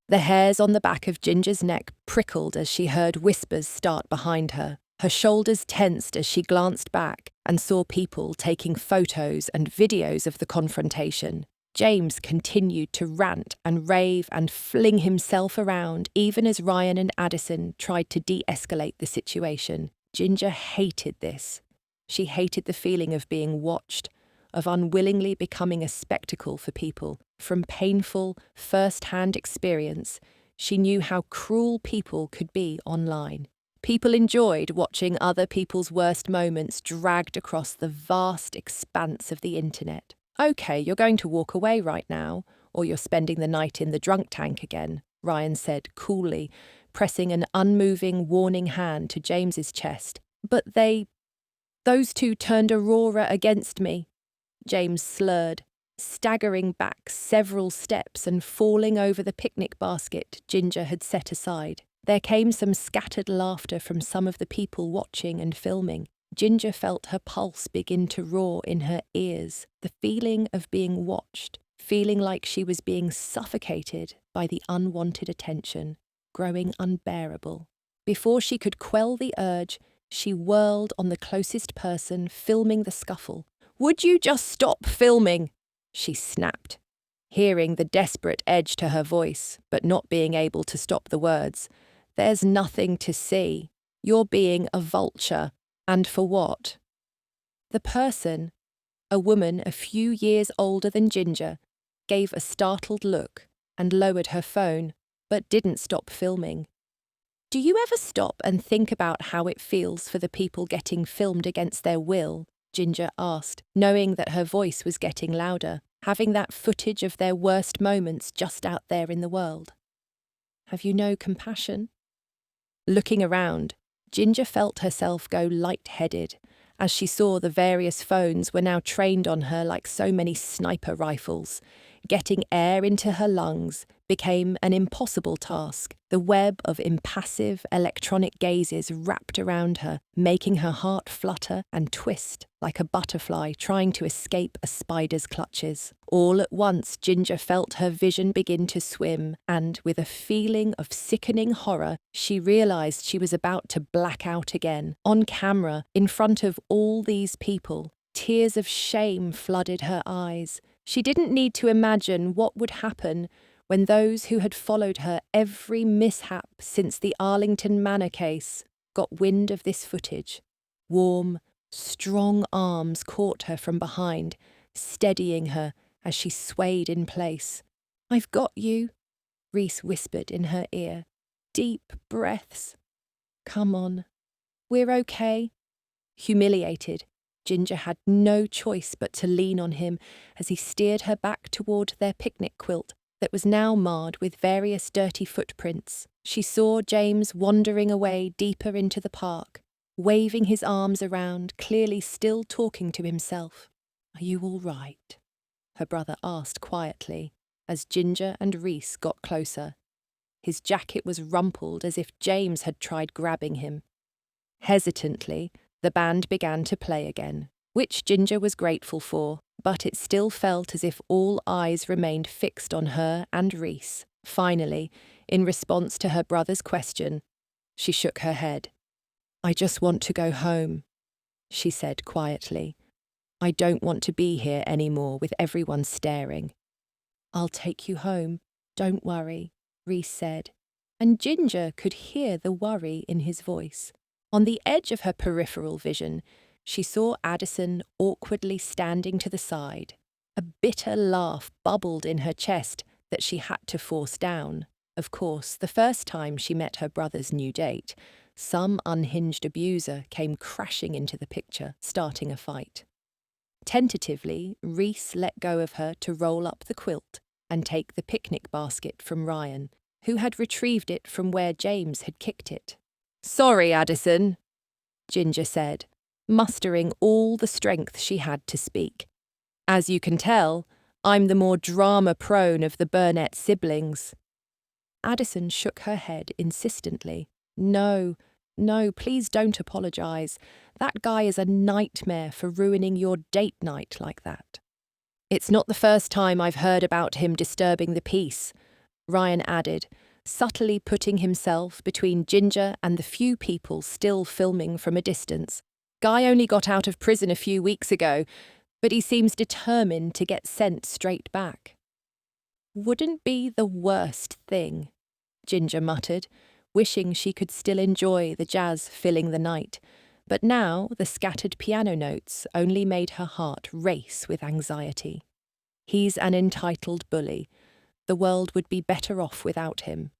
The hairs on the back of Ginger's neck prickled as she heard whispers start behind her. Her shoulders tensed as she glanced back and saw people taking photos and videos of the confrontation. James continued to rant and rave and fling himself around, even as Ryan and Addison tried to de-escalate the situation. Ginger hated this. She hated the feeling of being watched, of unwillingly becoming a spectacle for people. From painful, first-hand experience, she knew how cruel people could be online. People enjoyed watching other people's worst moments dragged across the vast expanse of the internet. Okay, you're going to walk away right now, or you're spending the night in the drunk tank again, Ryan said coolly, pressing an unmoving, warning hand to James's chest. But those two turned Aurora against me, James slurred, staggering back several steps and falling over the picnic basket Ginger had set aside. There came some scattered laughter from some of the people watching and filming. Ginger felt her pulse begin to roar in her ears, the feeling of being watched, feeling like she was being suffocated by the unwanted attention, growing unbearable. Before she could quell the urge, she whirled on the closest person filming the scuffle. Would you just stop filming? She snapped. hearing the desperate edge to her voice, but not being able to stop the words. "There's nothing to see. You're being a vulture. And for what?" The person, a woman a few years older than Ginger, gave a startled look and lowered her phone, but didn't stop filming. "Do you ever stop and think about how it feels for the people getting filmed against their will?" Ginger asked, knowing that her voice was getting louder, having that footage of their worst moments just out there in the world. "Have you no compassion?" Looking around, Ginger felt herself go light-headed as she saw the various phones were now trained on her like so many sniper rifles. Getting air into her lungs became an impossible task. The web of impassive electronic gazes wrapped around her, making her heart flutter and twist like a butterfly trying to escape a spider's clutches. All at once, Ginger felt her vision begin to swim, and with a feeling of sickening horror, she realized she was about to black out again. On camera, in front of all these people, tears of shame flooded her eyes. She didn't need to imagine what would happen when those who had followed her every mishap since the Arlington Manor case got wind of this footage. Warm, strong arms caught her from behind, steadying her as she swayed in place. "I've got you," Rhys whispered in her ear. "Deep breaths. Come on. We're okay." Humiliated, Ginger had no choice but to lean on him as he steered her back toward their picnic quilt that was now marred with various dirty footprints. She saw James wandering away deeper into the park, waving his arms around, clearly still talking to himself. "Are you all right?" her brother asked quietly as Ginger and Rhys got closer. His jacket was rumpled as if James had tried grabbing him. Hesitantly, the band began to play again, which Ginger was grateful for, but it still felt as if all eyes remained fixed on her and Rhys. Finally, in response to her brother's question, she shook her head. "I just want to go home," she said quietly. "I don't want to be here anymore with everyone staring." "I'll take you home, don't worry," Rhys said, and Ginger could hear the worry in his voice. On the edge of her peripheral vision, she saw Addison awkwardly standing to the side. A bitter laugh bubbled in her chest that she had to force down. Of course, the first time she met her brother's new date, some unhinged abuser came crashing into the picture, starting a fight. Tentatively, Rhys let go of her to roll up the quilt and take the picnic basket from Ryan, who had retrieved it from where James had kicked it. "Sorry, Addison," Ginger said, mustering all the strength she had to speak. "As you can tell, I'm the more drama-prone of the Burnet siblings." Addison shook her head insistently. No, please don't apologise. That guy is a nightmare for ruining your date night like that." "It's not the first time I've heard about him disturbing the peace," Ryan added, subtly putting himself between Ginger and the few people still filming from a distance. "Guy only got out of prison a few weeks ago, but he seems determined to get sent straight back." "Wouldn't be the worst thing," Ginger muttered, wishing she could still enjoy the jazz filling the night. But now the scattered piano notes only made her heart race with anxiety. "He's an entitled bully. The world would be better off without him."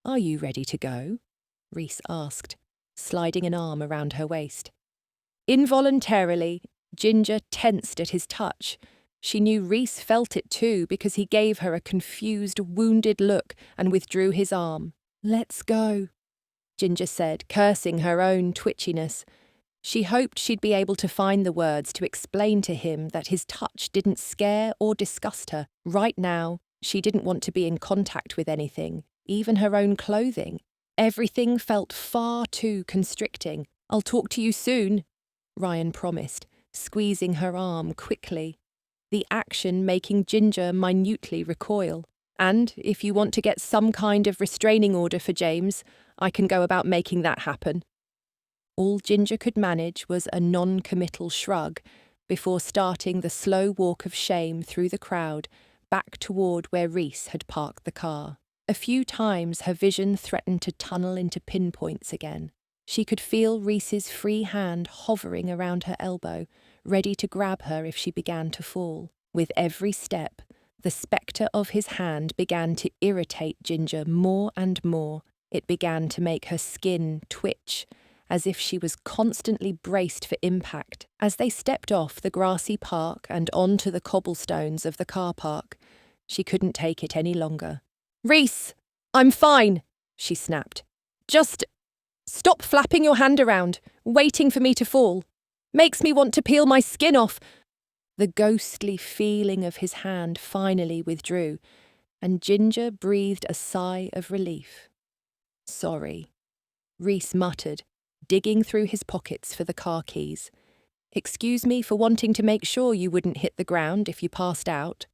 "Are you ready to go?" Rhys asked, sliding an arm around her waist. Involuntarily, Ginger tensed at his touch. She knew Rhys felt it too because he gave her a confused, wounded look and withdrew his arm. "Let's go," Ginger said, cursing her own twitchiness. She hoped she'd be able to find the words to explain to him that his touch didn't scare or disgust her. Right now, she didn't want to be in contact with anything, even her own clothing. Everything felt far too constricting. "I'll talk to you soon," Ryan promised, squeezing her arm quickly, the action making Ginger minutely recoil. "And if you want to get some kind of restraining order for James, I can go about making that happen." All Ginger could manage was a non-committal shrug before starting the slow walk of shame through the crowd, back toward where Rhys had parked the car. A few times her vision threatened to tunnel into pinpoints again. She could feel Rhys's free hand hovering around her elbow, ready to grab her if she began to fall. With every step, the spectre of his hand began to irritate Ginger more and more. It began to make her skin twitch, as if she was constantly braced for impact. As they stepped off the grassy park and onto the cobblestones of the car park, she couldn't take it any longer. "Rhys, I'm fine," she snapped. "Just stop flapping your hand around, waiting for me to fall. Makes me want to peel my skin off." The ghostly feeling of his hand finally withdrew, and Ginger breathed a sigh of relief. "Sorry," Rhys muttered, digging through his pockets for the car keys. "Excuse me for wanting to make sure you wouldn't hit the ground if you passed out."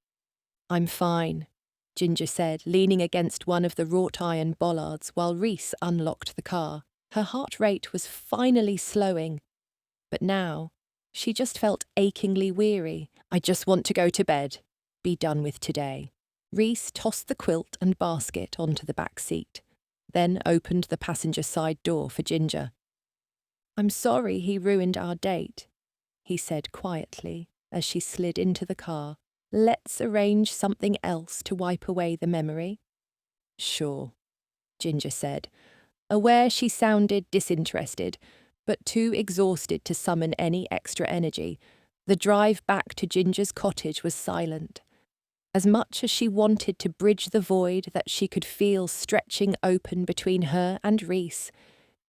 "I'm fine," Ginger said, leaning against one of the wrought-iron bollards while Rhys unlocked the car. Her heart rate was finally slowing, but now she just felt achingly weary. "I just want to go to bed. Be done with today." Rhys tossed the quilt and basket onto the back seat, then opened the passenger side door for Ginger. "I'm sorry he ruined our date," he said quietly as she slid into the car. "Let's arrange something else to wipe away the memory." "Sure," Ginger said, aware she sounded disinterested, but too exhausted to summon any extra energy. The drive back to Ginger's cottage was silent. As much as she wanted to bridge the void that she could feel stretching open between her and Rhys,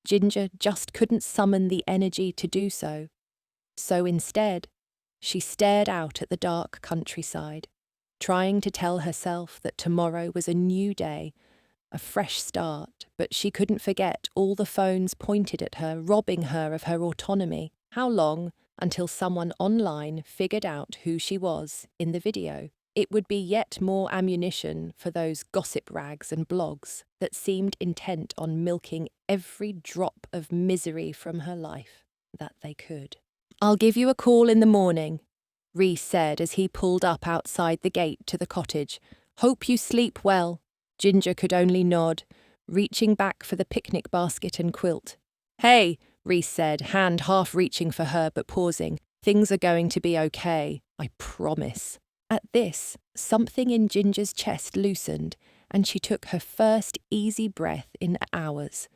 Ginger just couldn't summon the energy to do so. So instead, she stared out at the dark countryside, trying to tell herself that tomorrow was a new day, a fresh start, but she couldn't forget all the phones pointed at her, robbing her of her autonomy. How long until someone online figured out who she was in the video? It would be yet more ammunition for those gossip rags and blogs that seemed intent on milking every drop of misery from her life that they could. "I'll give you a call in the morning," Rhys said as he pulled up outside the gate to the cottage. "Hope you sleep well." Ginger could only nod, reaching back for the picnic basket and quilt. "Hey," Rhys said, hand half reaching for her but pausing. "Things are going to be okay, I promise." At this, something in Ginger's chest loosened, and she took her first easy breath in hours.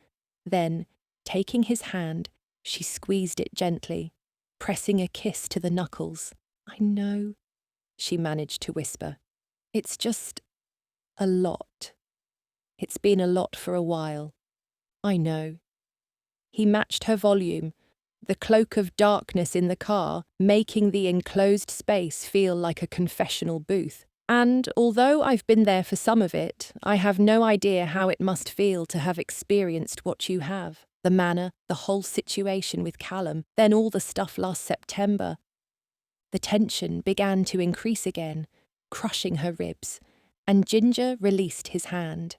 Then, taking his hand, she squeezed it gently, pressing a kiss to the knuckles. "I know," she managed to whisper. "It's just a lot. It's been a lot for a while. I know." He matched her volume, the cloak of darkness in the car making the enclosed space feel like a confessional booth. "And although I've been there for some of it, I have no idea how it must feel to have experienced what you have. The manor, the whole situation with Callum, then all the stuff last September." The tension began to increase again, crushing her ribs, and Ginger released his hand.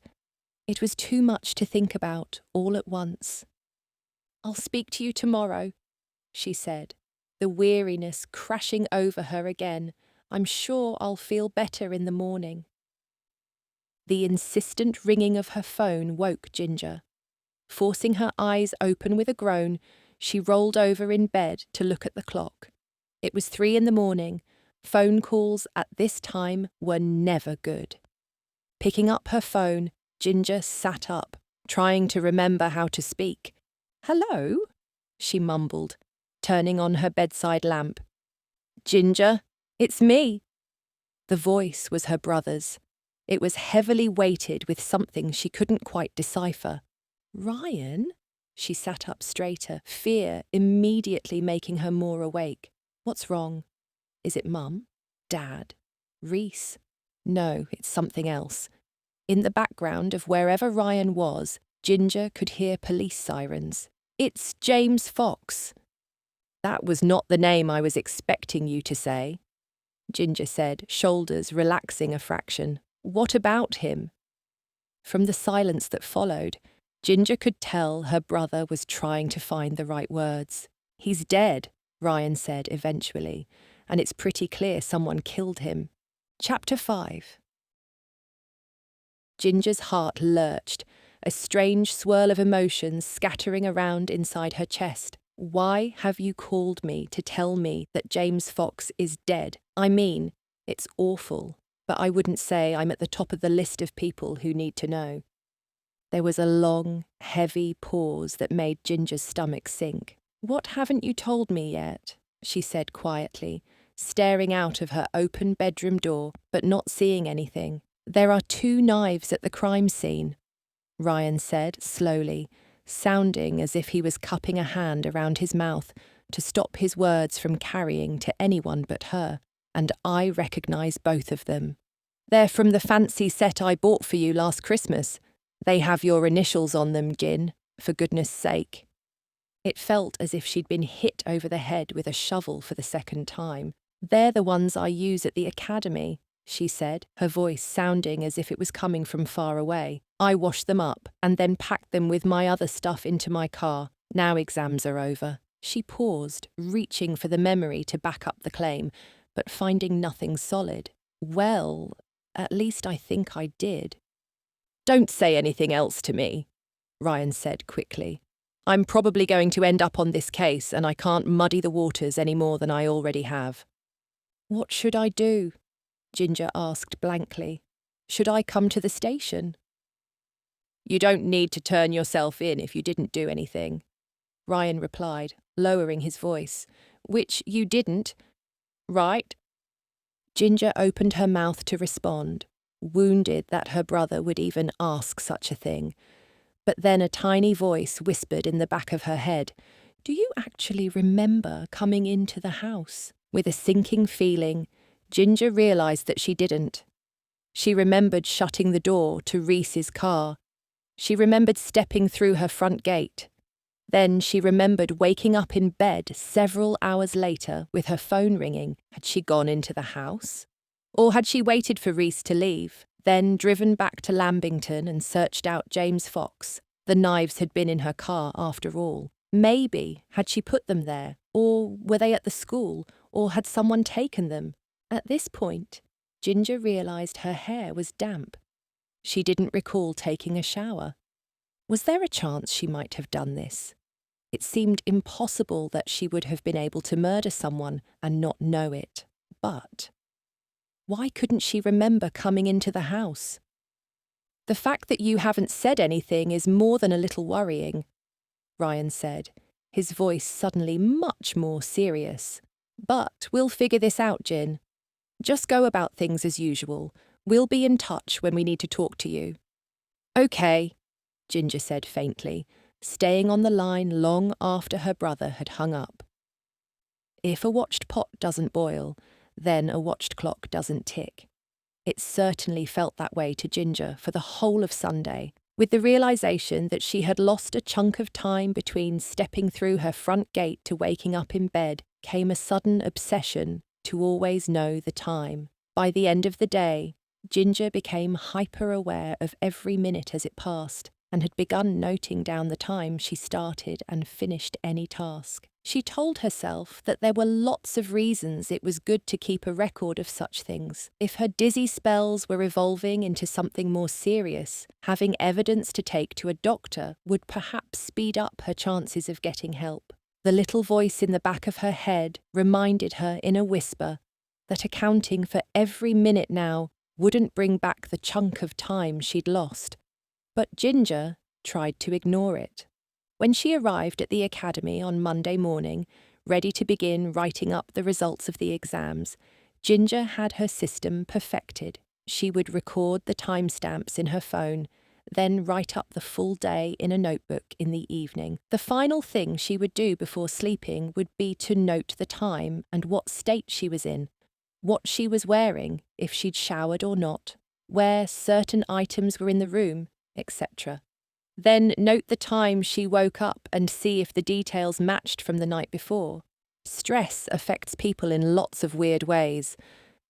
It was too much to think about all at once. "I'll speak to you tomorrow," she said, the weariness crashing over her again. "I'm sure I'll feel better in the morning." The insistent ringing of her phone woke Ginger. Forcing her eyes open with a groan, she rolled over in bed to look at the clock. It was 3 a.m. Phone calls at this time were never good. Picking up her phone, Ginger sat up, trying to remember how to speak. "Hello?" she mumbled, turning on her bedside lamp. "Ginger, it's me." The voice was her brother's. It was heavily weighted with something she couldn't quite decipher. "Ryan?" She sat up straighter, fear immediately making her more awake. "What's wrong? Is it Mum? Dad? Rhys?" No, it's something else. In the background of wherever Ryan was, Ginger could hear police sirens. "It's James Fox." "That was not the name I was expecting you to say," Ginger said, shoulders relaxing a fraction. "What about him?" From the silence that followed, Ginger could tell her brother was trying to find the right words. "He's dead," Ryan said eventually, "and it's pretty clear someone killed him." Chapter 5. Ginger's heart lurched, a strange swirl of emotions scattering around inside her chest. Why have you called me to tell me that James Fox is dead? I mean, it's awful, but I wouldn't say I'm at the top of the list of people who need to know. There was a long, heavy pause that made Ginger's stomach sink. What haven't you told me yet? She said quietly, staring out of her open bedroom door, but not seeing anything. There are 2 knives at the crime scene, Ryan said slowly, sounding as if he was cupping a hand around his mouth to stop his words from carrying to anyone but her, and I recognise both of them. They're from the fancy set I bought for you last Christmas. They have your initials on them, Gin, for goodness sake. It felt as if she'd been hit over the head with a shovel for the second time. They're the ones I use at the academy, she said, her voice sounding as if it was coming from far away. I washed them up and then packed them with my other stuff into my car. Now exams are over. She paused, reaching for the memory to back up the claim, but finding nothing solid. Well, at least I think I did. Don't say anything else to me, Ryan said quickly. I'm probably going to end up on this case and I can't muddy the waters any more than I already have. What should I do? Ginger asked blankly. Should I come to the station? You don't need to turn yourself in if you didn't do anything, Ryan replied, lowering his voice. Which you didn't, right? Ginger opened her mouth to respond, wounded that her brother would even ask such a thing. But then a tiny voice whispered in the back of her head, Do you actually remember coming into the house? With a sinking feeling, Ginger realised that she didn't. She remembered shutting the door to Rhys's car. She remembered stepping through her front gate. Then she remembered waking up in bed several hours later with her phone ringing. Had she gone into the house? Or had she waited for Rhys to leave, then driven back to Lambington and searched out James Fox? The knives had been in her car after all. Maybe had she put them there, or were they at the school, or had someone taken them? At this point, Ginger realised her hair was damp. She didn't recall taking a shower. Was there a chance she might have done this? It seemed impossible that she would have been able to murder someone and not know it. But why couldn't she remember coming into the house? The fact that you haven't said anything is more than a little worrying, Ryan said, his voice suddenly much more serious. But we'll figure this out, Gin. Just go about things as usual. We'll be in touch when we need to talk to you. Okay, Ginger said faintly, staying on the line long after her brother had hung up. If a watched pot doesn't boil, then a watched clock doesn't tick. It certainly felt that way to Ginger for the whole of Sunday, with the realisation that she had lost a chunk of time between stepping through her front gate to waking up in bed came a sudden obsession to always know the time. By the end of the day, Ginger became hyper-aware of every minute as it passed, and had begun noting down the time she started and finished any task. She told herself that there were lots of reasons it was good to keep a record of such things. If her dizzy spells were evolving into something more serious, having evidence to take to a doctor would perhaps speed up her chances of getting help. The little voice in the back of her head reminded her in a whisper that accounting for every minute now wouldn't bring back the chunk of time she'd lost. But Ginger tried to ignore it. When she arrived at the academy on Monday morning, ready to begin writing up the results of the exams, Ginger had her system perfected. She would record the timestamps in her phone, then write up the full day in a notebook in the evening. The final thing she would do before sleeping would be to note the time and what state she was in, what she was wearing, if she'd showered or not, where certain items were in the room, etc. Then note the time she woke up and see if the details matched from the night before. Stress affects people in lots of weird ways,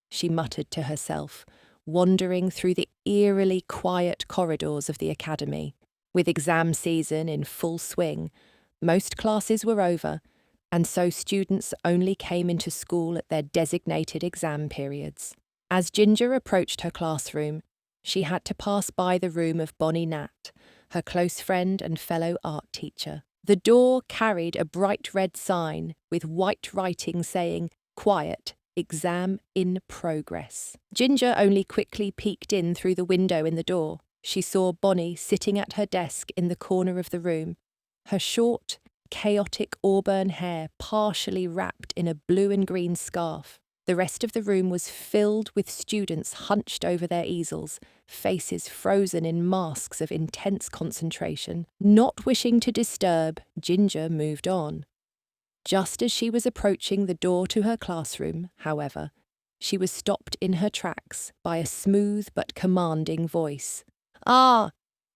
she muttered to herself, wandering through the eerily quiet corridors of the academy. With exam season in full swing, most classes were over, and so students only came into school at their designated exam periods. As Ginger approached her classroom, she had to pass by the room of Bonnie Nat, her close friend and fellow art teacher. The door carried a bright red sign with white writing saying, "Quiet, exam in progress." Ginger only quickly peeked in through the window in the door. She saw Bonnie sitting at her desk in the corner of the room, her short, chaotic auburn hair partially wrapped in a blue and green scarf. The rest of the room was filled with students hunched over their easels, faces frozen in masks of intense concentration. Not wishing to disturb, Ginger moved on. Just as she was approaching the door to her classroom, however, she was stopped in her tracks by a smooth but commanding voice. "Ah,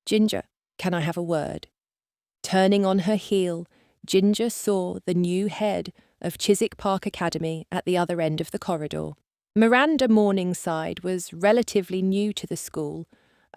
Ginger, can I have a word?" Turning on her heel, Ginger saw the new head of Chiswick Park Academy at the other end of the corridor. Miranda Morningside was relatively new to the school,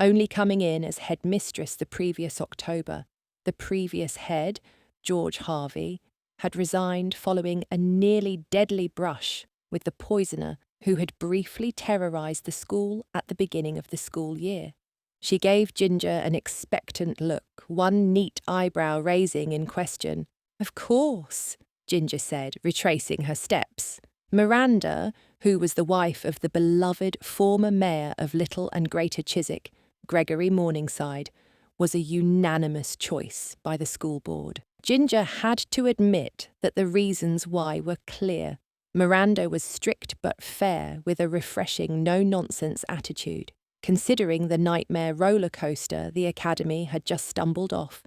only coming in as headmistress the previous October. The previous head, George Harvey, had resigned following a nearly deadly brush with the poisoner who had briefly terrorised the school at the beginning of the school year. She gave Ginger an expectant look, one neat eyebrow raising in question. "Of course," Ginger said, retracing her steps. Miranda, who was the wife of the beloved former mayor of Little and Greater Chiswick, Gregory Morningside, was a unanimous choice by the school board. Ginger had to admit that the reasons why were clear. Miranda was strict but fair, with a refreshing no-nonsense attitude. Considering the nightmare roller coaster the academy had just stumbled off,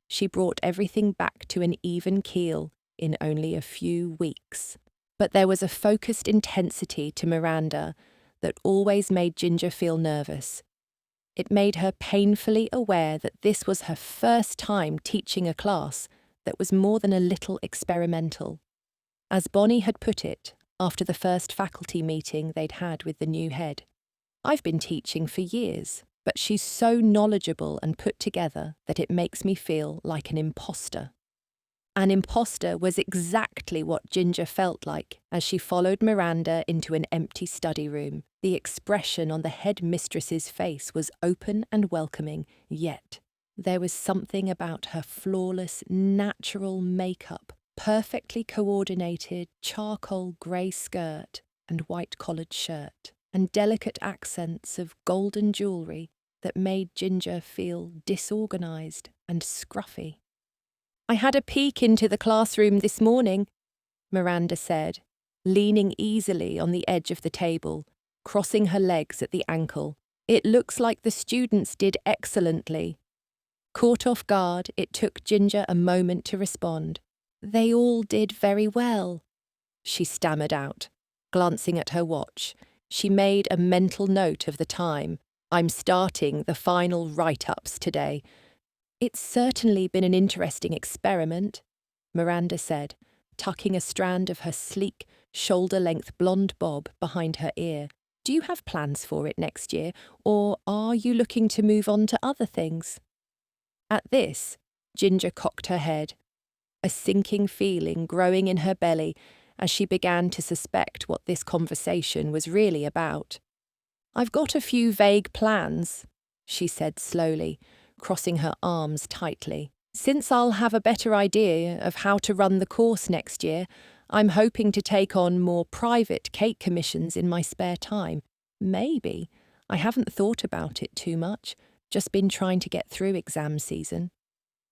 she brought everything back to an even keel in only a few weeks. But there was a focused intensity to Miranda that always made Ginger feel nervous. It made her painfully aware that this was her first time teaching a class that was more than a little experimental. As Bonnie had put it after the first faculty meeting they'd had with the new head, "I've been teaching for years, but she's so knowledgeable and put together that it makes me feel like an imposter." An imposter was exactly what Ginger felt like as she followed Miranda into an empty study room. The expression on the headmistress's face was open and welcoming, yet there was something about her flawless, natural makeup, perfectly coordinated charcoal grey skirt and white collared shirt, and delicate accents of golden jewellery that made Ginger feel disorganised and scruffy. "I had a peek into the classroom this morning," Miranda said, leaning easily on the edge of the table, crossing her legs at the ankle. "It looks like the students did excellently." Caught off guard, it took Ginger a moment to respond. "They all did very well," she stammered out, glancing at her watch. She made a mental note of the time. "I'm starting the final write-ups today." "It's certainly been an interesting experiment," Miranda said, tucking a strand of her sleek, shoulder-length blonde bob behind her ear. "Do you have plans for it next year, or are you looking to move on to other things?" At this, Ginger cocked her head, a sinking feeling growing in her belly as she began to suspect what this conversation was really about. "I've got a few vague plans," she said slowly, crossing her arms tightly. "Since I'll have a better idea of how to run the course next year, I'm hoping to take on more private cake commissions in my spare time. Maybe. I haven't thought about it too much, just been trying to get through exam season."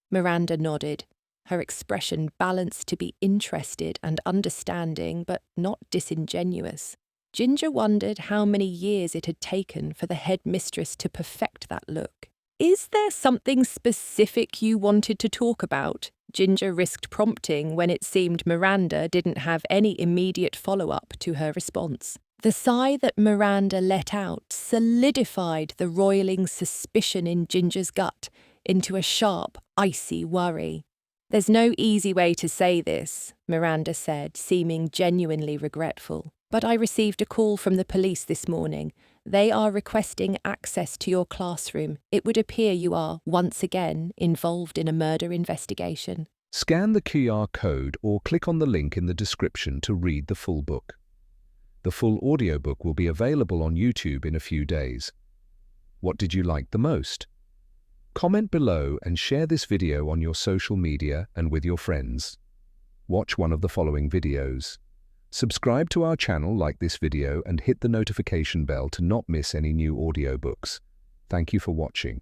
Miranda nodded, her expression balanced to be interested and understanding, but not disingenuous. Ginger wondered how many years it had taken for the headmistress to perfect that look. "Is there something specific you wanted to talk about?" Ginger risked prompting when it seemed Miranda didn't have any immediate follow-up to her response. The sigh that Miranda let out solidified the roiling suspicion in Ginger's gut into a sharp, icy worry. "There's no easy way to say this," Miranda said, seeming genuinely regretful. "But I received a call from the police this morning. They are requesting access to your classroom. It would appear you are, once again, involved in a murder investigation." Scan the QR code or click on the link in the description to read the full book. The full audiobook will be available on YouTube in a few days. What did you like the most? Comment below and share this video on your social media and with your friends. Watch one of the following videos. Subscribe to our channel, like this video, and hit the notification bell to not miss any new audiobooks. Thank you for watching.